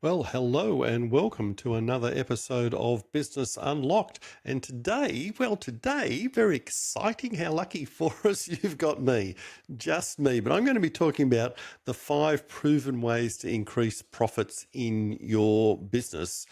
Well, hello and welcome to another episode of Business Unlocked. And today, very exciting. How lucky for us you've got me, just me. But I'm going to be talking about the 5 proven ways to increase profits in your business.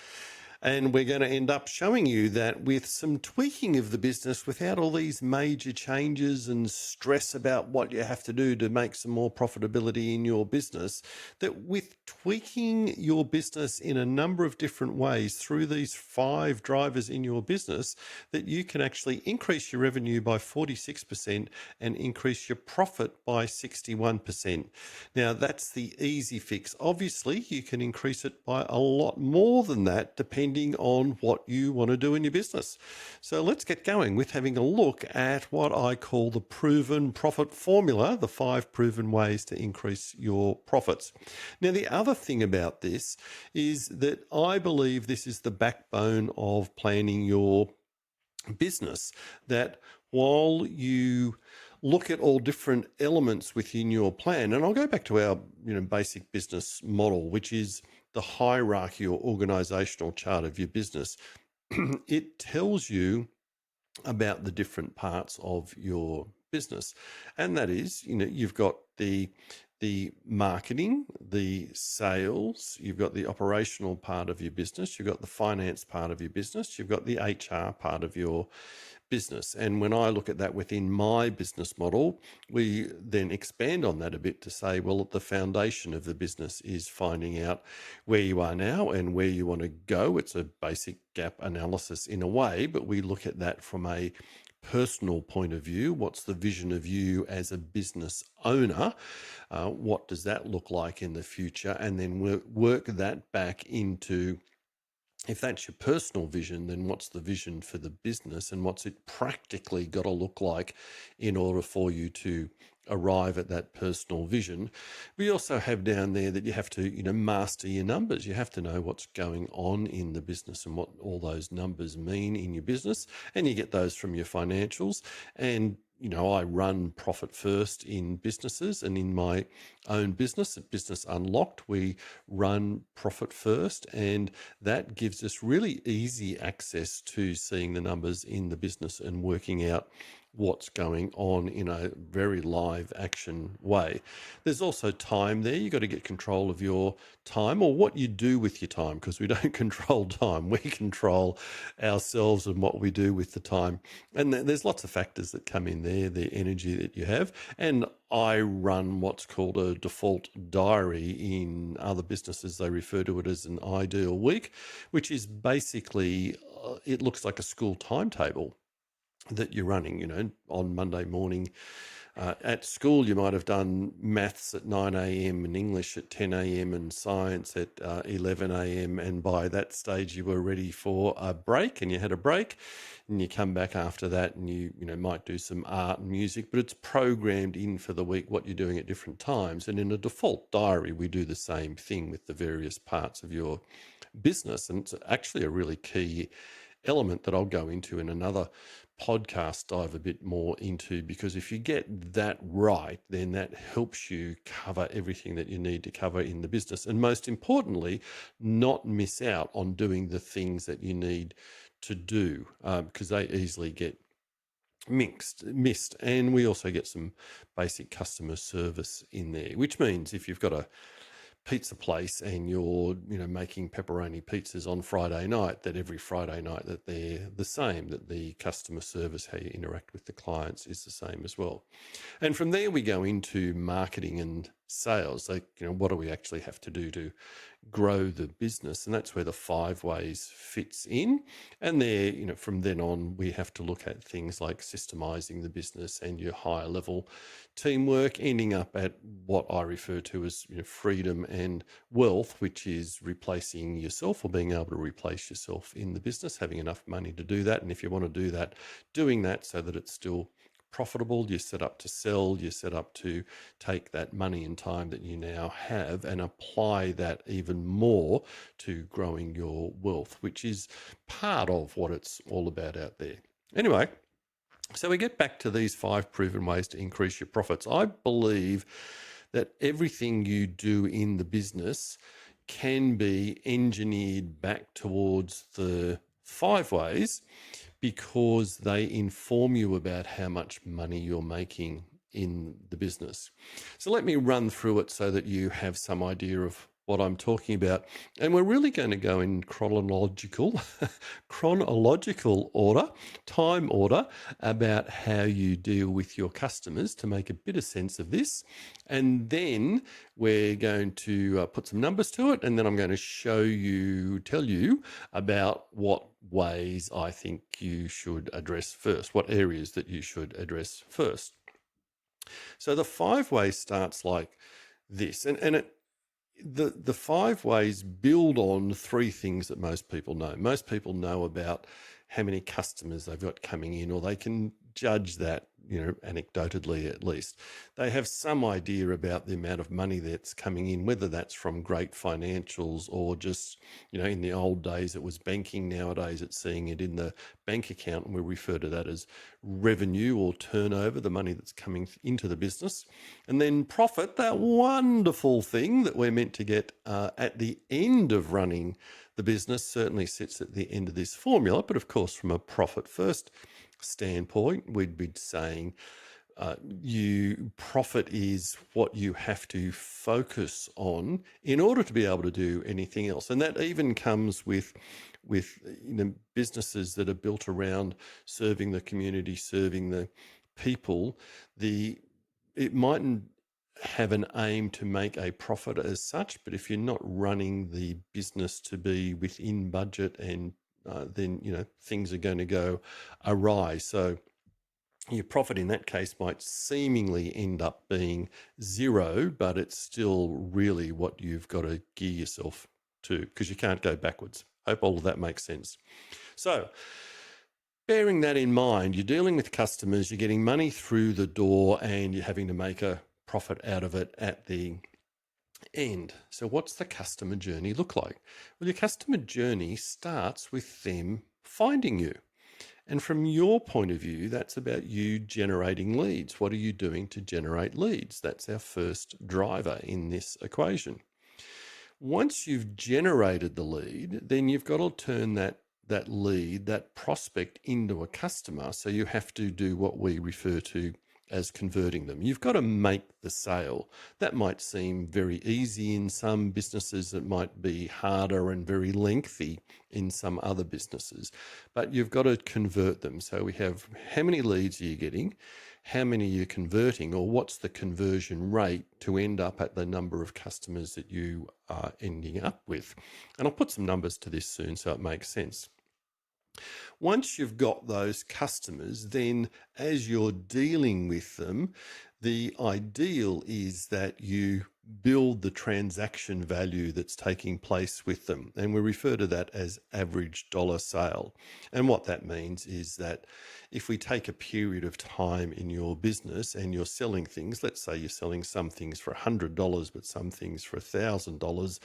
And we're going to end up showing you that with some tweaking of the business, without all these major changes and stress about what you have to do to make some more profitability in your business, that with tweaking your business in a number of different ways through these 5 drivers in your business, that you can actually increase your revenue by 46% and increase your profit by 61%. Now, that's the easy fix. Obviously, you can increase it by a lot more than that, depending on what you want to do in your business. So let's get going with having a look at what I call the proven profit formula, the 5 proven ways to increase your profits. Now, the other thing about this is that I believe this is the backbone of planning your business, that while you look at all different elements within your plan, and I'll go back to our basic business model, which is the hierarchy or organizational chart of your business. It tells you about the different parts of your business, and that is, you've got the marketing, the sales, you've got the operational part of your business, you've got the finance part of your business, you've got the HR part of your business. And when I look at that within my business model, we then expand on that a bit to say, well, the foundation of the business is finding out where you are now and where you want to go. It's a basic gap analysis in a way, but we look at that from a personal point of view. What's the vision of you as a business owner? What does that look like in the future? And then work that back into, if that's your personal vision, then what's the vision for the business and what's it practically got to look like in order for you to arrive at that personal vision? We also have down there that you have to, master your numbers. You have to know what's going on in the business and what all those numbers mean in your business. And you get those from your financials. And I run profit first in businesses, and in my own business at Business Unlocked, we run profit first, and that gives us really easy access to seeing the numbers in the business and working out what's going on in a very live action way. There's also time there. You've got to get control of your time, or what you do with your time, because we don't control time. We control ourselves and what we do with the time. And there's lots of factors that come in there, the energy that you have. And I run what's called a default diary. In other businesses, they refer to it as an ideal week, which is basically, it looks like a school timetable that you're running. On Monday morning at school, you might have done maths at 9 a.m. and English at 10 a.m. and science at 11 a.m. And by that stage, you were ready for a break, and you had a break, and you come back after that, and you might do some art and music, but it's programmed in for the week what you're doing at different times. And in a default diary, we do the same thing with the various parts of your business, and it's actually a really key element that I'll go into in another podcast, dive a bit more into, because if you get that right, then that helps you cover everything that you need to cover in the business, and most importantly, not miss out on doing the things that you need to do, because they easily get missed. And we also get some basic customer service in there, which means if you've got a pizza place and you're making pepperoni pizzas on Friday night, that every Friday night that they're the same, that the customer service, how you interact with the clients, is the same as well. And from there we go into marketing and sales. Like, what do we actually have to do to grow the business? And that's where the 5 ways fits in. And there, from then on, we have to look at things like systemizing the business and your higher level teamwork, ending up at what I refer to as freedom and wealth, which is replacing yourself, or being able to replace yourself in the business, having enough money to do that. And if you want to do that, doing that so that it's still profitable. You're set up to sell, you're set up to take that money and time that you now have and apply that even more to growing your wealth, which is part of what it's all about out there. Anyway, so we get back to these 5 proven ways to increase your profits. I believe that everything you do in the business can be engineered back towards the 5 ways because they inform you about how much money you're making in the business. So let me run through it so that you have some idea of what I'm talking about. And we're really going to go in chronological order, time order, about how you deal with your customers to make a bit of sense of this. And then we're going to put some numbers to it. And then I'm going to tell you about what ways I think you should address first, what areas that you should address first. So the 5 way starts like this, and the 5 ways build on 3 things that most people know. Most people know about how many customers they've got coming in, or they can judge that, anecdotally at least. They have some idea about the amount of money that's coming in, whether that's from great financials or just, in the old days it was banking. Nowadays it's seeing it in the bank account, and we refer to that as revenue or turnover, the money that's coming into the business. And then profit, that wonderful thing that we're meant to get at the end of running the business, certainly sits at the end of this formula. But of course, from a profit first standpoint, we'd be saying profit is what you have to focus on in order to be able to do anything else. And that even comes with businesses that are built around serving the community, serving the people. It mightn't have an aim to make a profit as such, but if you're not running the business to be within budget, and then things are going to go awry. So your profit in that case might seemingly end up being 0, but it's still really what you've got to gear yourself to, because you can't go backwards. Hope all of that makes sense. So bearing that in mind, you're dealing with customers, you're getting money through the door, and you're having to make a profit out of it at the end. So what's the customer journey look like? Well, your customer journey starts with them finding you. And from your point of view, that's about you generating leads. What are you doing to generate leads? That's our first driver in this equation. Once you've generated the lead, then you've got to turn that lead, that prospect, into a customer. So you have to do what we refer to as converting them. You've got to make the sale. That might seem very easy in some businesses. It might be harder and very lengthy in some other businesses, but you've got to convert them. So we have, how many leads are you getting? How many are you converting, or what's the conversion rate to end up at the number of customers that you are ending up with? And I'll put some numbers to this soon so it makes sense. Once you've got those customers, then as you're dealing with them, the ideal is that you build the transaction value that's taking place with them. And we refer to that as average dollar sale. And what that means is that if we take a period of time in your business and you're selling things, let's say you're selling some things for $100, but some things for $1,000.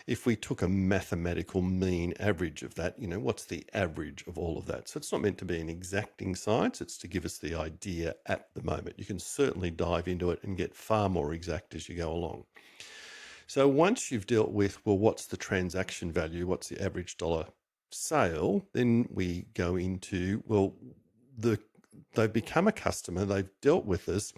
If we took a mathematical mean average of that, what's the average of all of that? So it's not meant to be an exacting science. It's to give us the idea at the moment. You can certainly dive into it and get far more exact as you go along. So once you've dealt with, well, what's the transaction value? What's the average dollar sale? Then we go into, well, they've become a customer, they've dealt with us.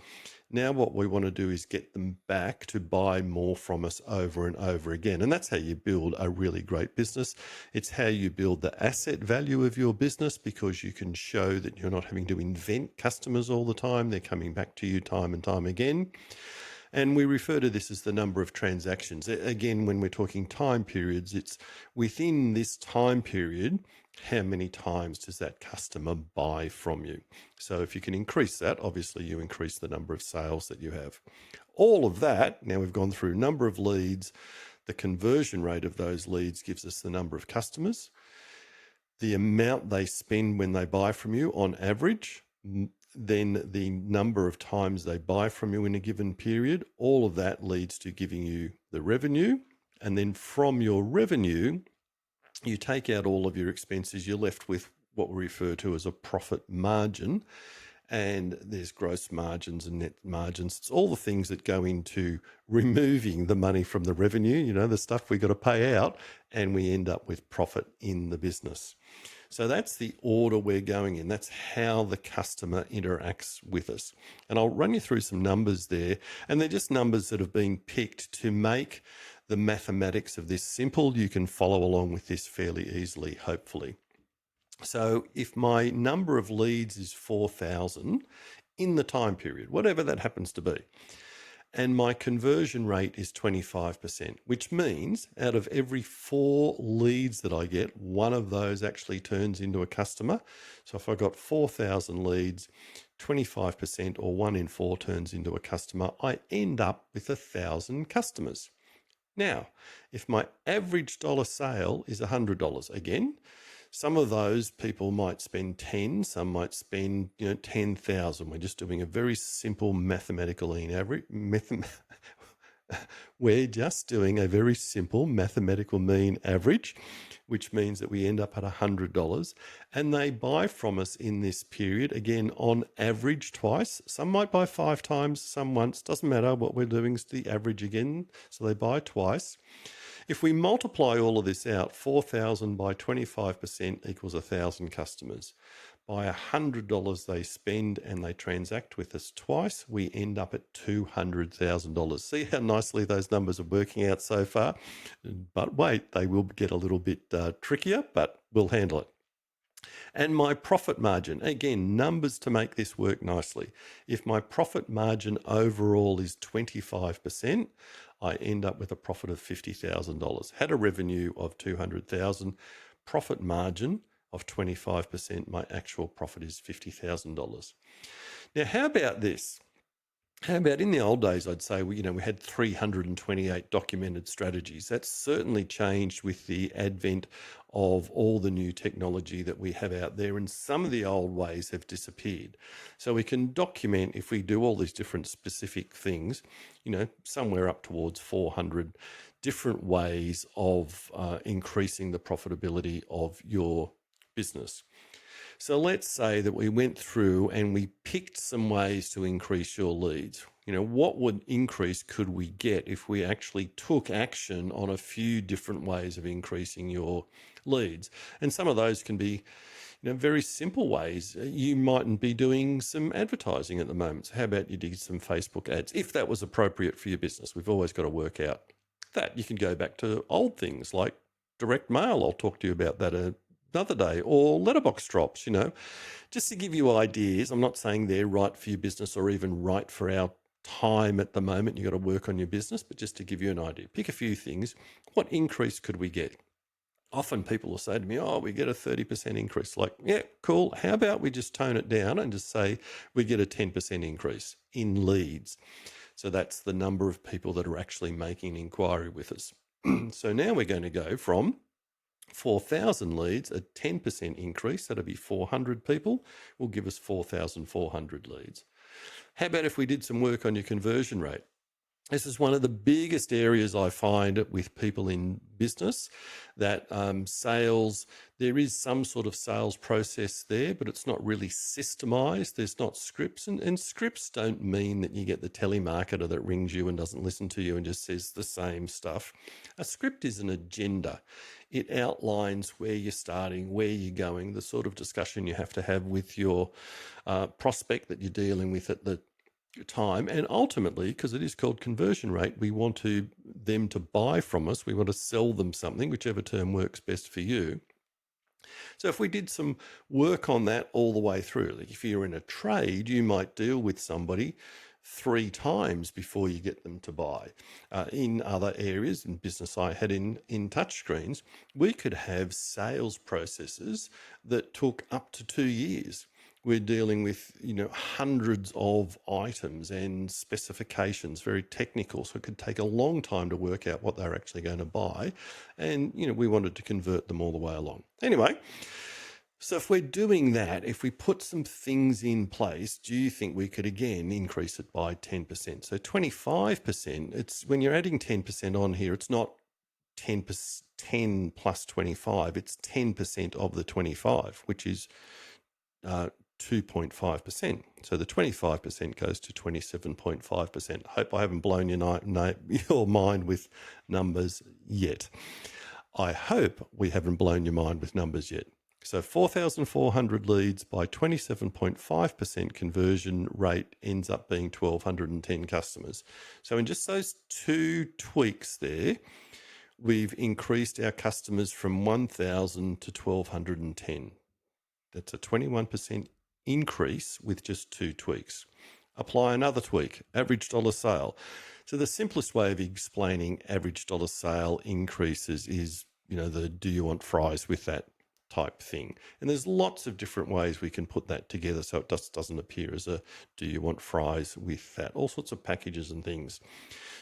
Now what we want to do is get them back to buy more from us over and over again. And that's how you build a really great business. It's how you build the asset value of your business, because you can show that you're not having to invent customers all the time. They're coming back to you time and time again. And we refer to this as the number of transactions. Again, when we're talking time periods, it's within this time period, how many times does that customer buy from you? So if you can increase that, obviously you increase the number of sales that you have. All of that, now we've gone through number of leads, the conversion rate of those leads gives us the number of customers, the amount they spend when they buy from you on average, then the number of times they buy from you in a given period. All of that leads to giving you the revenue. And then from your revenue, you take out all of your expenses. You're left with what we refer to as a profit margin. and there's gross margins and net margins. It's all the things that go into removing the money from the revenue, the stuff we got to pay out, and we end up with profit in the business. So that's the order we're going in. That's how the customer interacts with us. And I'll run you through some numbers there. And they're just numbers that have been picked to make the mathematics of this simple. You can follow along with this fairly easily, hopefully. So if my number of leads is 4,000 in the time period, whatever that happens to be, and my conversion rate is 25%, which means out of every 4 leads that I get, one of those actually turns into a customer. So if I got 4,000 leads, 25% or 1 in 4 turns into a customer, I end up with 1,000 customers. Now, if my average dollar sale is $100, again, some of those people might spend 10, some might spend 10,000. We're just doing a very simple mathematical average. We're just doing a very simple mathematical mean average, which means that we end up at $100, and they buy from us in this period, again, on average twice. Some might buy 5 times, some once, doesn't matter. What we're doing is the average again, so they buy twice. If we multiply all of this out, 4,000 by 25% equals 1,000 customers. By $100 they spend and they transact with us twice, we end up at $200,000. See how nicely those numbers are working out so far? But wait, they will get a little bit trickier, but we'll handle it. And my profit margin, again, numbers to make this work nicely. If my profit margin overall is 25%, I end up with a profit of $50,000. Had a revenue of $200,000, profit margin of 25%, my actual profit is $50,000. Now, how about this? How about in the old days, I'd say, we had 328 documented strategies. That's certainly changed with the advent of all the new technology that we have out there, and some of the old ways have disappeared. So we can document, if we do all these different specific things, somewhere up towards 400 different ways of increasing the profitability of your business. So let's say that we went through and we picked some ways to increase your leads. What would increase could we get if we actually took action on a few different ways of increasing your leads? And some of those can be, very simple ways. You mightn't be doing some advertising at the moment. So how about you did some Facebook ads, if that was appropriate for your business? We've always got to work out that. You can go back to old things like direct mail. I'll talk to you about that another day, or letterbox drops, just to give you ideas. I'm not saying they're right for your business or even right for our time at the moment. You've got to work on your business, but just to give you an idea, pick a few things. What increase could we get? Often people will say to me, we get a 30% increase. Like, yeah, cool. How about we just tone it down and just say we get a 10% increase in leads? So that's the number of people that are actually making an inquiry with us. So now we're going to go from 4,000 leads, a 10% increase, that'll be 400 people, will give us 4,400 leads. How about if we did some work on your conversion rate? This is one of the biggest areas I find with people in business, that sales, there is some sort of sales process there, but it's not really systemized. There's not scripts, and scripts don't mean that you get the telemarketer that rings you and doesn't listen to you and just says the same stuff. A script is an agenda. It outlines where you're starting, where you're going, the sort of discussion you have to have with your prospect that you're dealing with at the time. And ultimately, because it is called conversion rate, we want them to buy from us. We want to sell them something, whichever term works best for you. So if we did some work on that all the way through, like if you're in a trade, you might deal with somebody 3 times before you get them to buy. In other areas in business I had in touchscreens, we could have sales processes that took up to 2 years. We're dealing with, hundreds of items and specifications, very technical. So it could take a long time to work out what they're actually going to buy. And, we wanted to convert them all the way along. Anyway, so if we're doing that, if we put some things in place, do you think we could again increase it by 10%? So 25%, it's when you're adding 10% on here, it's not 10 plus 25, it's 10% of the 25, which is 2.5%. So the 25% goes to 27.5%. Hope I haven't blown your mind with numbers yet. I hope we haven't blown your mind with numbers yet. So 4,400 leads by 27.5% conversion rate ends up being 1,210 customers. So in just those two tweaks there, we've increased our customers from 1,000 to 1,210. That's a 21% increase with just two tweaks. Apply another tweak, average dollar sale. So the simplest way of explaining average dollar sale increases is, the do you want fries with that type thing. And there's lots of different ways we can put that together so it just doesn't appear as a do you want fries with that, all sorts of packages and things.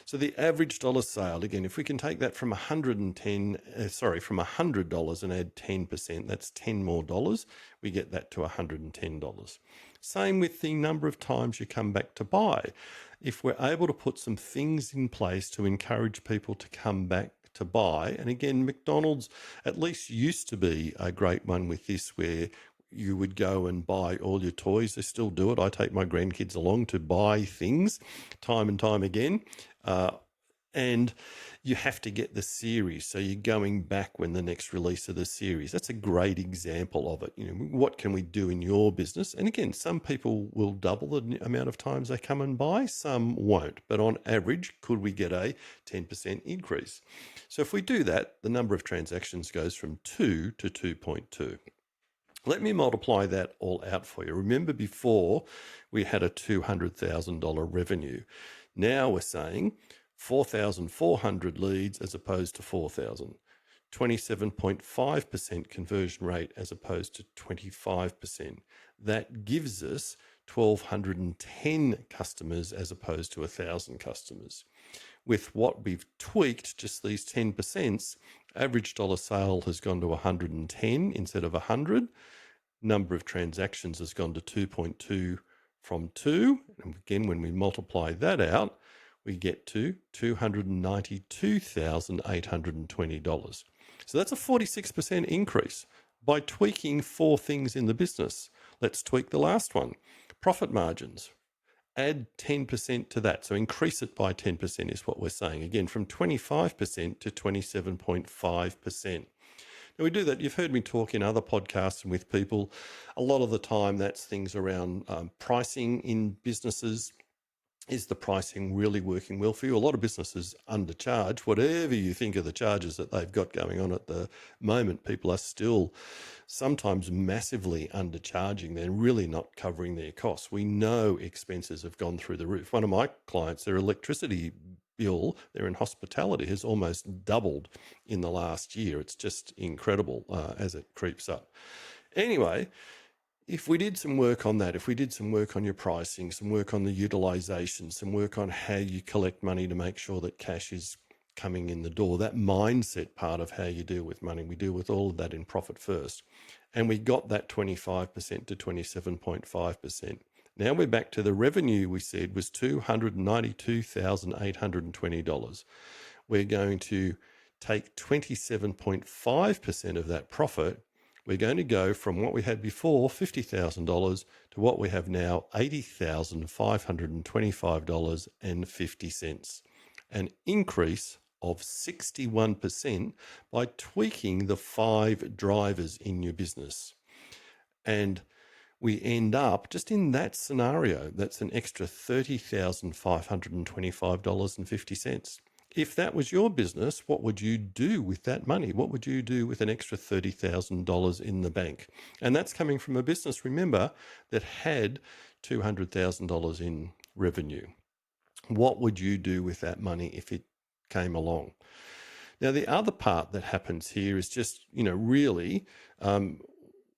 So the average dollar sale, again, if we can take that from from $100 and add 10%, that's 10 more dollars, we get that to $110. Same with the number of times you come back to buy. If we're able to put some things in place to encourage people to come back to buy, and again, McDonald's at least used to be a great one with this, where you would go and buy all your toys. They still do it. I take my grandkids along to buy things time and time again. And you have to get the series. So you're going back when the next release of the series. That's a great example of it. What can we do in your business? And again, some people will double the amount of times they come and buy, some won't. But on average, could we get a 10% increase? So if we do that, the number of transactions goes from 2 to 2.2. Let me multiply that all out for you. Remember before we had a $200,000 revenue. Now we're saying 4,400 leads as opposed to 4,000. 27.5% conversion rate as opposed to 25%. That gives us 1,210 customers as opposed to 1,000 customers. With what we've tweaked, just these 10%, average dollar sale has gone to 110 instead of 100. Number of transactions has gone to 2.2 from 2. And again, when we multiply that out, we get to $292,820. So that's a 46% increase by tweaking 4 things in the business. Let's tweak the last one. Profit margins. Add 10% to that. So increase it by 10% is what we're saying. Again, from 25% to 27.5%. Now we do that. You've heard me talk in other podcasts and with people. A lot of the time that's things around pricing in businesses. Is the pricing really working well for you? A lot of businesses undercharge. Whatever you think of the charges that they've got going on at the moment, people are still sometimes massively undercharging. They're really not covering their costs. We know expenses have gone through the roof. One of my clients, their electricity bill, they're in hospitality, has almost doubled in the last year. It's just incredible as it creeps up. Anyway, if we did some work on that, if we did some work on your pricing, some work on the utilization, some work on how you collect money to make sure that cash is coming in the door, that mindset part of how you deal with money, we deal with all of that in Profit First. And we got that 25% to 27.5%. Now we're back to the revenue we said was $292,820. We're going to take 27.5% of that profit. We're going to go from what we had before, $50,000, to what we have now, $80,525.50. An increase of 61% by tweaking the 5 drivers in your business. And we end up, just in that scenario, that's an extra $30,525.50. If that was your business, what would you do with that money? What would you do with an extra $30,000 in the bank? And that's coming from a business, remember, that had $200,000 in revenue. What would you do with that money if it came along? Now, the other part that happens here is just, really,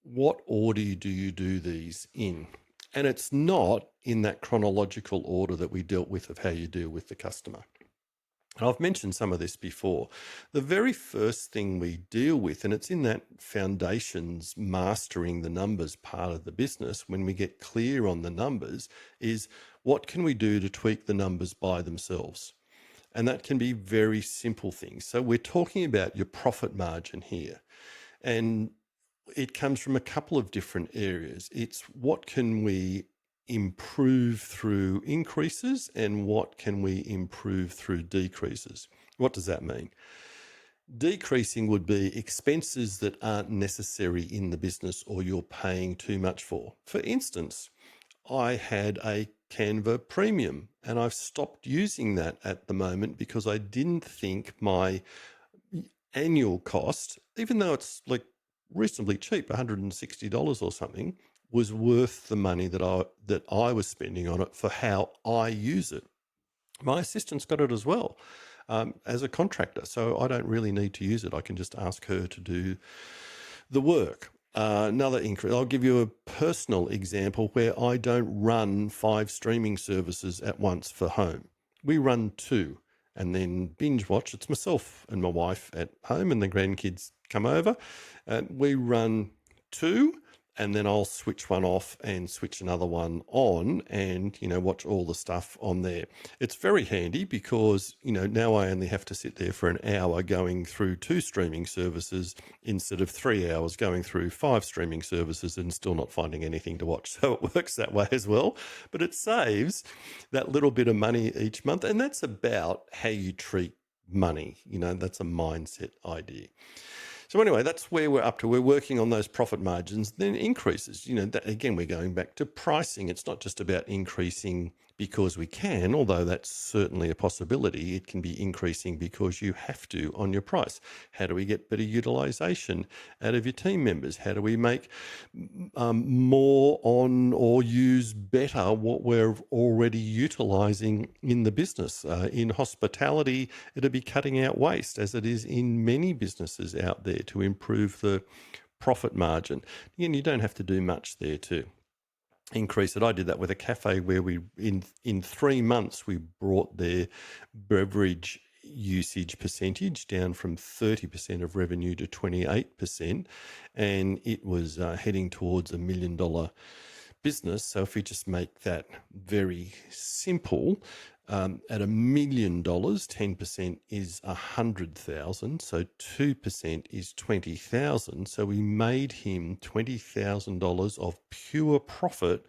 what order do you do these in? And it's not in that chronological order that we dealt with of how you deal with the customer. And I've mentioned some of this before. The very first thing we deal with, and it's in that foundations, mastering the numbers part of the business, when we get clear on the numbers, is what can we do to tweak the numbers by themselves? And that can be very simple things. So we're talking about your profit margin here. And it comes from a couple of different areas. It's what can we improve through increases and what can we improve through decreases. What does that mean? Decreasing would be expenses that aren't necessary in the business or you're paying too much for. For instance, I had a Canva premium and I've stopped using that at the moment because I didn't think my annual cost, even though it's like reasonably cheap, $160 or something, was worth the money that I was spending on it for how I use it. My assistant's got it as well, as a contractor, so I don't really need to use it. I can just ask her to do the work. Another increase, I'll give you a personal example where I don't run 5 streaming services at once for home. We run 2 and then binge watch. It's myself and my wife at home and the grandkids come over. We run 2 and then I'll switch one off and switch another one on and, watch all the stuff on there. It's very handy because, now I only have to sit there for an hour going through 2 streaming services instead of 3 hours going through 5 streaming services and still not finding anything to watch. So it works that way as well, but it saves that little bit of money each month. And that's about how you treat money. That's a mindset idea. So anyway, that's where we're up to. We're working on those profit margins, then increases. Again, we're going back to pricing. It's not just about increasing because we can, although that's certainly a possibility. It can be increasing because you have to on your price. How do we get better utilization out of your team members? How do we make more on or use better what we're already utilizing in the business? In hospitality, it'll be cutting out waste, as it is in many businesses out there, to improve the profit margin. Again, you don't have to do much there to increase it. I did that with a cafe where we in 3 months we brought their beverage usage percentage down from 30% of revenue to 28%, and it was heading towards $1 million business. So if we just make that very simple, at $1 million, 10% is 100,000. So 2% is 20,000. So we made him $20,000 of pure profit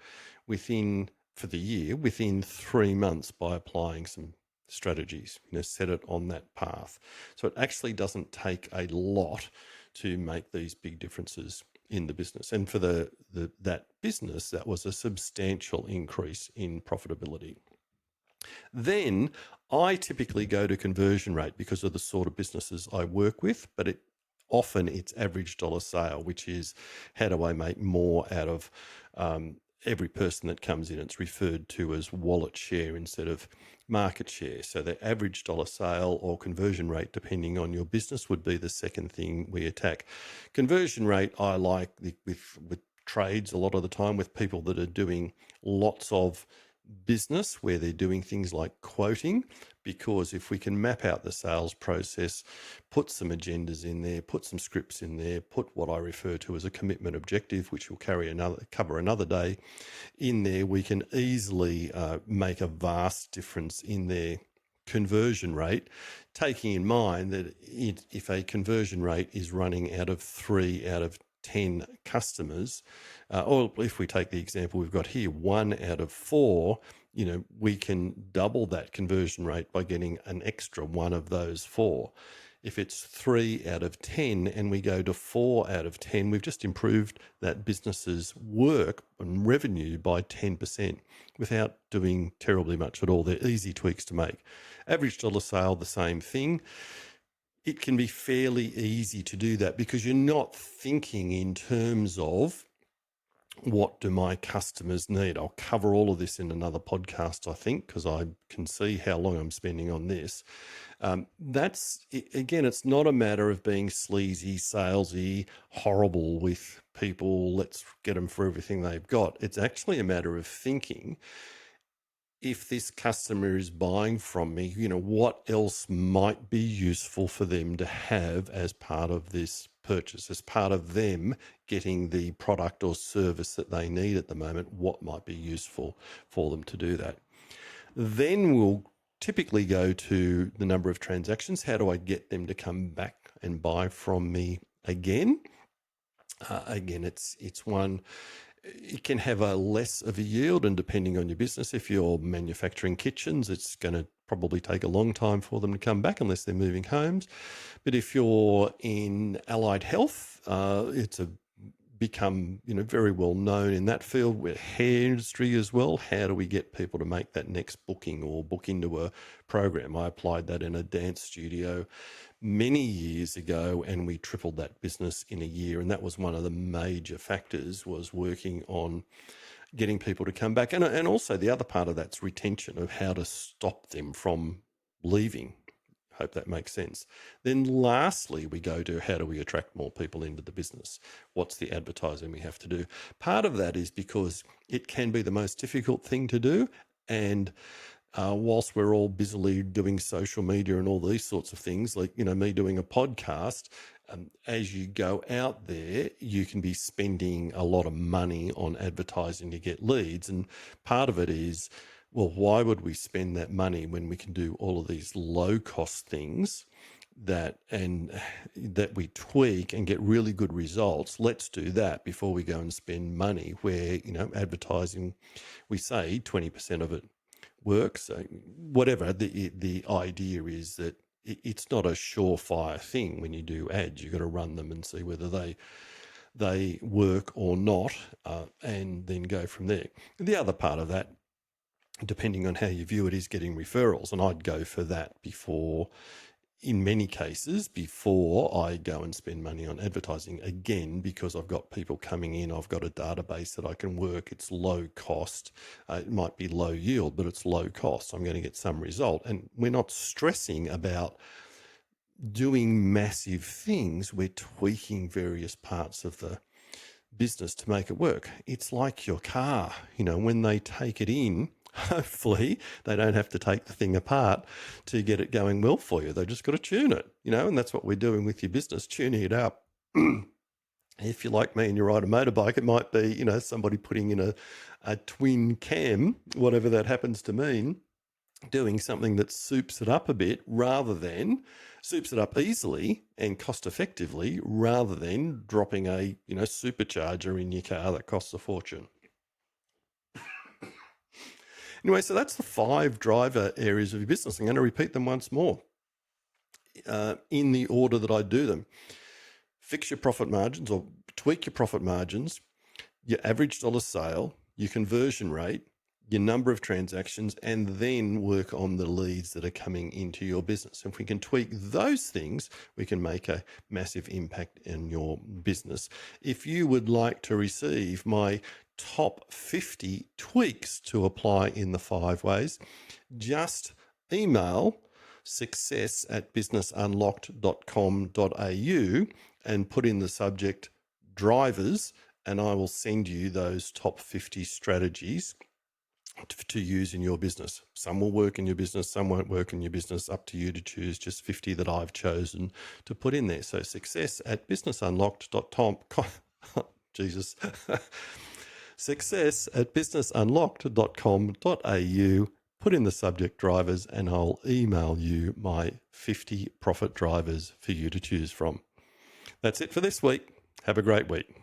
for the year within 3 months by applying some strategies. Set it on that path. So it actually doesn't take a lot to make these big differences in the business. And for that business, that was a substantial increase in profitability. Then I typically go to conversion rate because of the sort of businesses I work with, but often it's average dollar sale, which is how do I make more out of every person that comes in. It's referred to as wallet share instead of market share. So the average dollar sale or conversion rate, depending on your business, would be the second thing we attack. Conversion rate, I like with trades a lot of the time, with people that are doing lots of business where they're doing things like quoting, because if we can map out the sales process, put some agendas in there, put some scripts in there, put what I refer to as a commitment objective, which will cover another day in there, we can easily make a vast difference in their conversion rate, taking in mind that if a conversion rate is running out of 3 out of 10 customers, or if we take the example we've got here, 1 out of 4, we can double that conversion rate by getting an extra 1 of those 4. If it's 3 out of 10 and we go to 4 out of 10, we've just improved that business's work and revenue by 10% without doing terribly much at all. They're easy tweaks to make. Average dollar sale, the same thing. It can be fairly easy to do that because you're not thinking in terms of what do my customers need. I'll cover all of this in another podcast, I think, because I can see how long I'm spending on this. Again, it's not a matter of being sleazy, salesy, horrible with people. Let's get them for everything they've got. It's actually a matter of thinking, if this customer is buying from me, what else might be useful for them to have as part of this purchase, as part of them getting the product or service that they need at the moment, what might be useful for them to do that. Then we'll typically go to the number of transactions. How do I get them to come back and buy from me again? Again, it's one, it can have a less of a yield, and depending on your business, if you're manufacturing kitchens, it's going to probably take a long time for them to come back unless they're moving homes. But if you're in allied health, it's a become very well known in that field. With hair industry as well, how do we get people to make that next booking or book into a program? I applied that in a dance studio many years ago, and we tripled that business in a year. And that was one of the major factors, was working on getting people to come back. And also the other part of that's retention, of how to stop them from leaving. Hope that makes sense. Then lastly, we go to how do we attract more people into the business? What's the advertising we have to do? Part of that is because it can be the most difficult thing to do. And whilst we're all busily doing social media and all these sorts of things, like, me doing a podcast, as you go out there, you can be spending a lot of money on advertising to get leads. And part of it is, well, why would we spend that money when we can do all of these low cost things that we tweak and get really good results? Let's do that before we go and spend money where, advertising, we say 20% of it works. So whatever, the idea is that it's not a surefire thing. When you do ads, you've got to run them and see whether they work or not, and then go from there. The other part of that, depending on how you view it, is getting referrals. And I'd go for that in many cases, before I go and spend money on advertising. Again, because I've got people coming in, I've got a database that I can work. It's low cost. It might be low yield, but it's low cost. I'm going to get some result. And we're not stressing about doing massive things. We're tweaking various parts of the business to make it work. It's like your car, when they take it in, hopefully they don't have to take the thing apart to get it going well for you. They've just got to tune it, and that's what we're doing with your business, tuning it up. If you're like me and you ride a motorbike, it might be, somebody putting in a twin cam, whatever that happens to mean, doing something that soups it up a bit, rather than soups it up easily and cost effectively, rather than dropping a supercharger in your car that costs a fortune. Anyway, so that's the 5 driver areas of your business. I'm going to repeat them once more in the order that I do them. Fix your profit margins, or tweak your profit margins, your average dollar sale, your conversion rate, your number of transactions, and then work on the leads that are coming into your business. If we can tweak those things, we can make a massive impact in your business. If you would like to receive my top 50 tweaks to apply in the 5 ways, just email success@businessunlocked.com.au and put in the subject drivers, and I will send you those top 50 strategies to use in your business. Some will work in your business, some won't work in your business. Up to you to choose just 50 that I've chosen to put in there. So success@businessunlocked.com. Jesus. success@businessunlocked.com.au. Put in the subject drivers, and I'll email you my 50 profit drivers for you to choose from. That's it for this week. Have a great week.